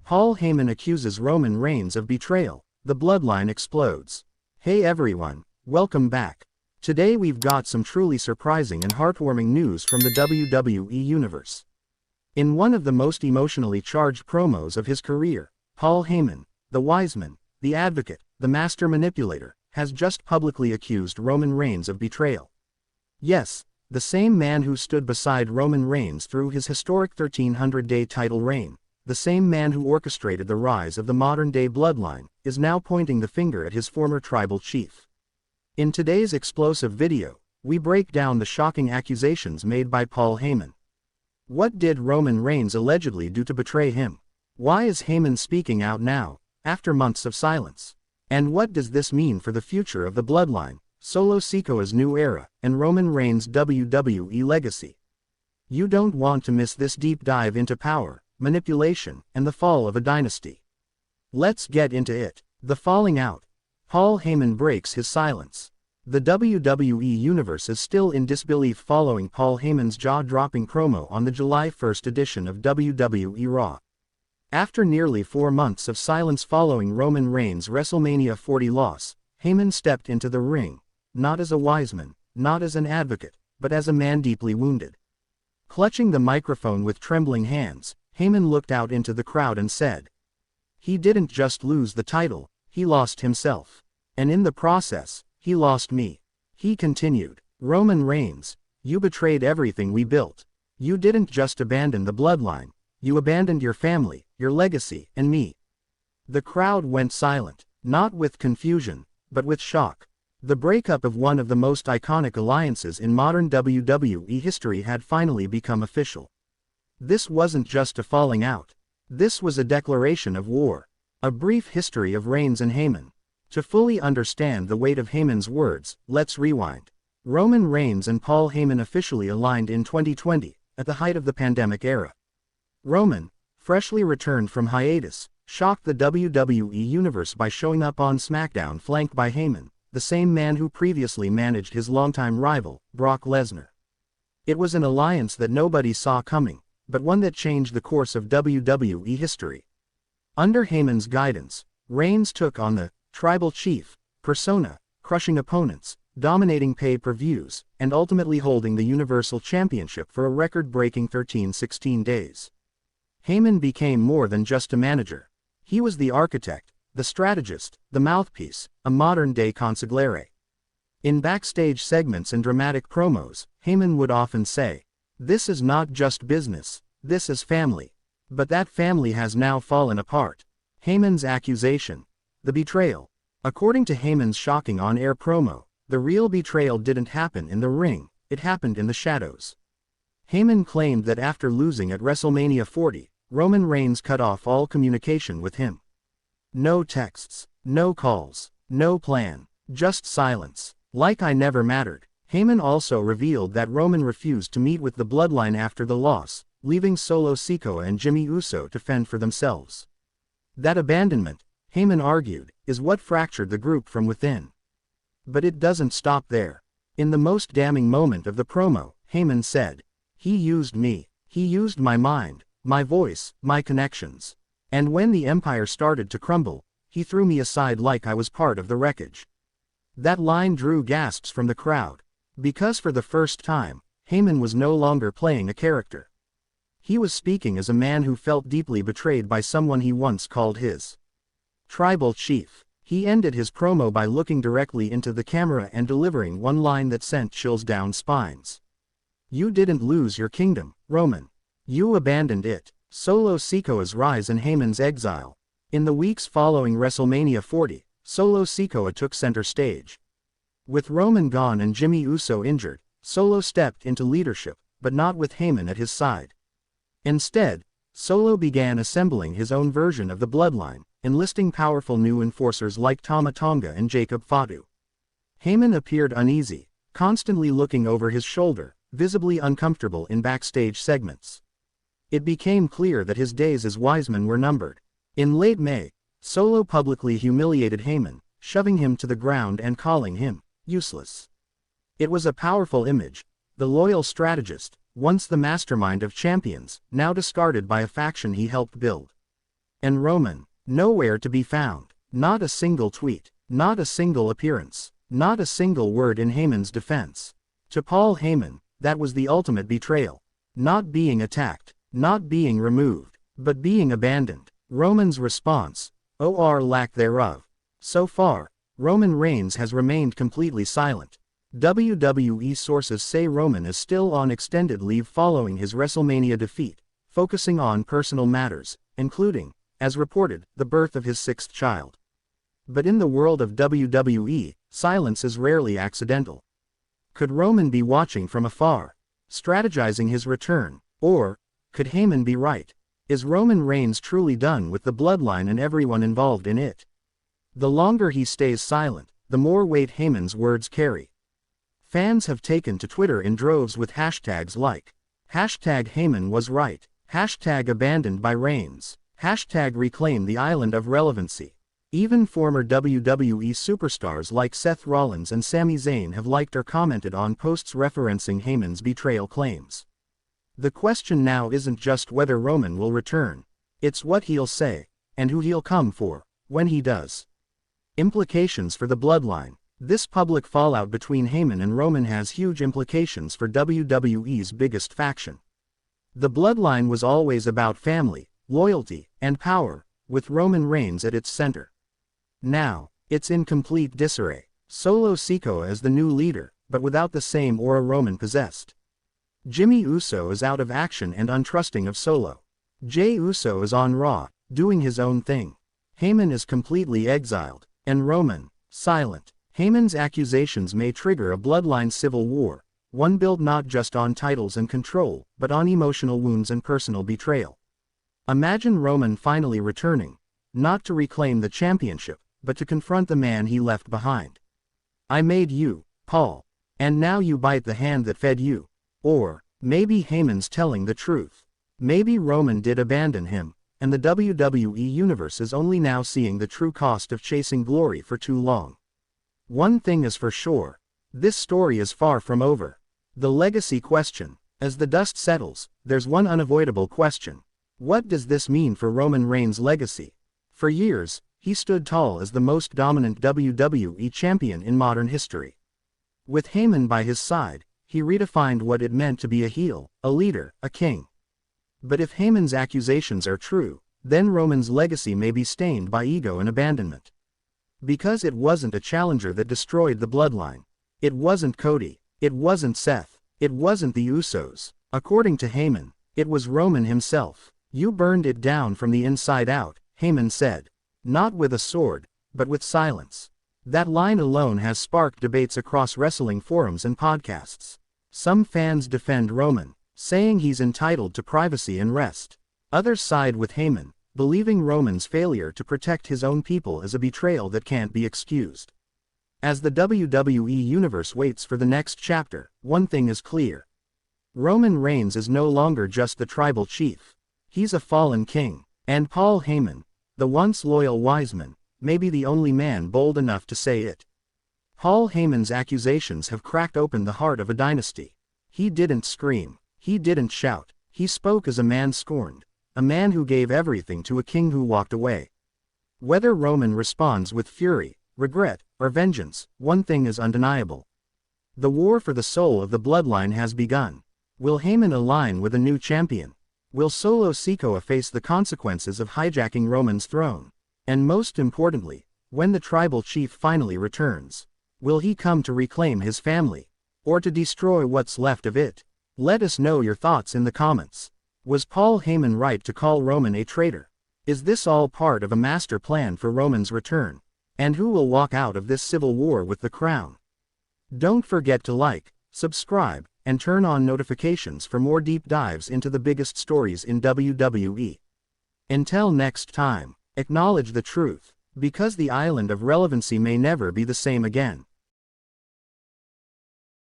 Paul Heyman accuses Roman Reigns of betrayal. The bloodline explodes. Hey everyone, welcome back. Today we've got some truly surprising and heartwarming news from the WWE Universe. In one of the most emotionally charged promos of his career, Paul Heyman, the Wiseman, the advocate, the master manipulator, has just publicly accused Roman Reigns of betrayal. Yes, the same man who stood beside Roman Reigns through his historic 1300-day title reign, the same man who orchestrated the rise of the modern-day bloodline, is now pointing the finger at his former tribal chief. In today's explosive video, we break down the shocking accusations made by Paul Heyman. What did Roman Reigns allegedly do to betray him? Why is Heyman speaking out now, after months of silence? And what does this mean for the future of the bloodline, Solo Sikoa's new era, and Roman Reigns' WWE legacy? You don't want to miss this deep dive into power, manipulation, and the fall of a dynasty. Let's get into it. The falling out. Paul Heyman breaks his silence. The WWE Universe is still in disbelief following Paul Heyman's jaw-dropping promo on the July 1st edition of WWE Raw. After nearly 4 months of silence following Roman Reigns' WrestleMania 40 loss, Heyman stepped into the ring, not as a Wiseman, not as an advocate, but as a man deeply wounded. Clutching the microphone with trembling hands, Heyman looked out into the crowd and said, "He didn't just lose the title, he lost himself. And in the process, he lost me." He continued, "Roman Reigns, you betrayed everything we built. You didn't just abandon the bloodline, you abandoned your family, your legacy, and me." The crowd went silent, not with confusion, but with shock. The breakup of one of the most iconic alliances in modern WWE history had finally become official. This wasn't just a falling out. This was a declaration of war. A brief history of Reigns and Heyman. To fully understand the weight of Heyman's words, let's rewind. Roman Reigns and Paul Heyman officially aligned in 2020, at the height of the pandemic era. Roman, freshly returned from hiatus, shocked the WWE Universe by showing up on SmackDown flanked by Heyman, the same man who previously managed his longtime rival, Brock Lesnar. It was an alliance that nobody saw coming, but one that changed the course of WWE history. Under Heyman's guidance, Reigns took on the tribal chief persona, crushing opponents, dominating pay-per-views, and ultimately holding the Universal Championship for a record-breaking 16 days. Heyman became more than just a manager. He was the architect, the strategist, the mouthpiece, a modern-day consigliere. In backstage segments and dramatic promos, Heyman would often say, "This is not just business, this is family." But that family has now fallen apart. Heyman's accusation. The betrayal. According to Heyman's shocking on-air promo, the real betrayal didn't happen in the ring, it happened in the shadows. Heyman claimed that after losing at WrestleMania 40, Roman Reigns cut off all communication with him. No texts, no calls, no plan, just silence. Like I never mattered. Heyman also revealed that Roman refused to meet with the bloodline after the loss, leaving Solo Sikoa and Jimmy Uso to fend for themselves. That abandonment, Heyman argued, is what fractured the group from within. But it doesn't stop there. In the most damning moment of the promo, Heyman said, "He used me. He used my mind, my voice, my connections. And when the empire started to crumble, he threw me aside like I was part of the wreckage." That line drew gasps from the crowd. Because for the first time, Heyman was no longer playing a character. He was speaking as a man who felt deeply betrayed by someone he once called his tribal chief. He ended his promo by looking directly into the camera and delivering one line that sent chills down spines. "You didn't lose your kingdom, Roman. You abandoned it." Solo Sikoa's rise and Heyman's exile. In the weeks following WrestleMania 40, Solo Sikoa took center stage. With Roman gone and Jimmy Uso injured, Solo stepped into leadership, but not with Heyman at his side. Instead, Solo began assembling his own version of the bloodline, enlisting powerful new enforcers like Tama Tonga and Jacob Fatu. Heyman appeared uneasy, constantly looking over his shoulder, visibly uncomfortable in backstage segments. It became clear that his days as Wiseman were numbered. In late May, Solo publicly humiliated Heyman, shoving him to the ground and calling him useless. It was a powerful image. The loyal strategist, once the mastermind of champions, now discarded by a faction he helped build. And Roman, nowhere to be found. Not a single tweet, not a single appearance, not a single word in Heyman's defense. To Paul Heyman, that was the ultimate betrayal. Not being attacked, not being removed, but being abandoned. Roman's response, or lack thereof. So far, Roman Reigns has remained completely silent. WWE sources say Roman is still on extended leave following his WrestleMania defeat, focusing on personal matters, including, as reported, the birth of his 6th child. But in the world of WWE, silence is rarely accidental. Could Roman be watching from afar, strategizing his return, or could Heyman be right? Is Roman Reigns truly done with the bloodline and everyone involved in it? The longer he stays silent, the more weight Heyman's words carry. Fans have taken to Twitter in droves with hashtags like #Heyman was right, #abandoned by Reigns, #reclaim the island of relevancy. Even former WWE superstars like Seth Rollins and Sami Zayn have liked or commented on posts referencing Heyman's betrayal claims. The question now isn't just whether Roman will return, it's what he'll say, and who he'll come for, when he does. Implications for the bloodline. This public fallout between Heyman and Roman has huge implications for WWE's biggest faction. The bloodline was always about family, loyalty, and power, with Roman Reigns at its center. Now, it's in complete disarray. Solo Sikoa is the new leader, but without the same aura Roman possessed. Jimmy Uso is out of action and untrusting of Solo. Jey Uso is on Raw, doing his own thing. Heyman is completely exiled, and Roman, silent. Heyman's accusations may trigger a bloodline civil war, one built not just on titles and control, but on emotional wounds and personal betrayal. Imagine Roman finally returning, not to reclaim the championship, but to confront the man he left behind. I made you, Paul, and now you bite the hand that fed you. Or, maybe Heyman's telling the truth. Maybe Roman did abandon him, and the WWE Universe is only now seeing the true cost of chasing glory for too long. One thing is for sure, this story is far from over. The legacy question. As the dust settles, there's one unavoidable question. What does this mean for Roman Reigns' legacy? For years, he stood tall as the most dominant WWE champion in modern history. With Heyman by his side, he redefined what it meant to be a heel, a leader, a king. But if Heyman's accusations are true, then Roman's legacy may be stained by ego and abandonment. Because it wasn't a challenger that destroyed the bloodline. It wasn't Cody, it wasn't Seth, it wasn't the Usos. According to Heyman, it was Roman himself. You burned it down from the inside out, Heyman said. Not with a sword, but with silence. That line alone has sparked debates across wrestling forums and podcasts. Some fans defend Roman, saying he's entitled to privacy and rest. Others side with Heyman, believing Roman's failure to protect his own people is a betrayal that can't be excused. As the WWE Universe waits for the next chapter, one thing is clear. Roman Reigns is no longer just the tribal chief. He's a fallen king, and Paul Heyman, the once loyal Wiseman, may be the only man bold enough to say it. Paul Heyman's accusations have cracked open the heart of a dynasty. He didn't scream, he didn't shout, he spoke as a man scorned, a man who gave everything to a king who walked away. Whether Roman responds with fury, regret, or vengeance, one thing is undeniable. The war for the soul of the bloodline has begun. Will Heyman align with a new champion? Will Solo Sikoa face the consequences of hijacking Roman's throne? And most importantly, when the tribal chief finally returns, will he come to reclaim his family, or to destroy what's left of it? Let us know your thoughts in the comments. Was Paul Heyman right to call Roman a traitor? Is this all part of a master plan for Roman's return? And who will walk out of this civil war with the crown? Don't forget to like, subscribe, and turn on notifications for more deep dives into the biggest stories in WWE. Until next time, acknowledge the truth, because the island of relevancy may never be the same again.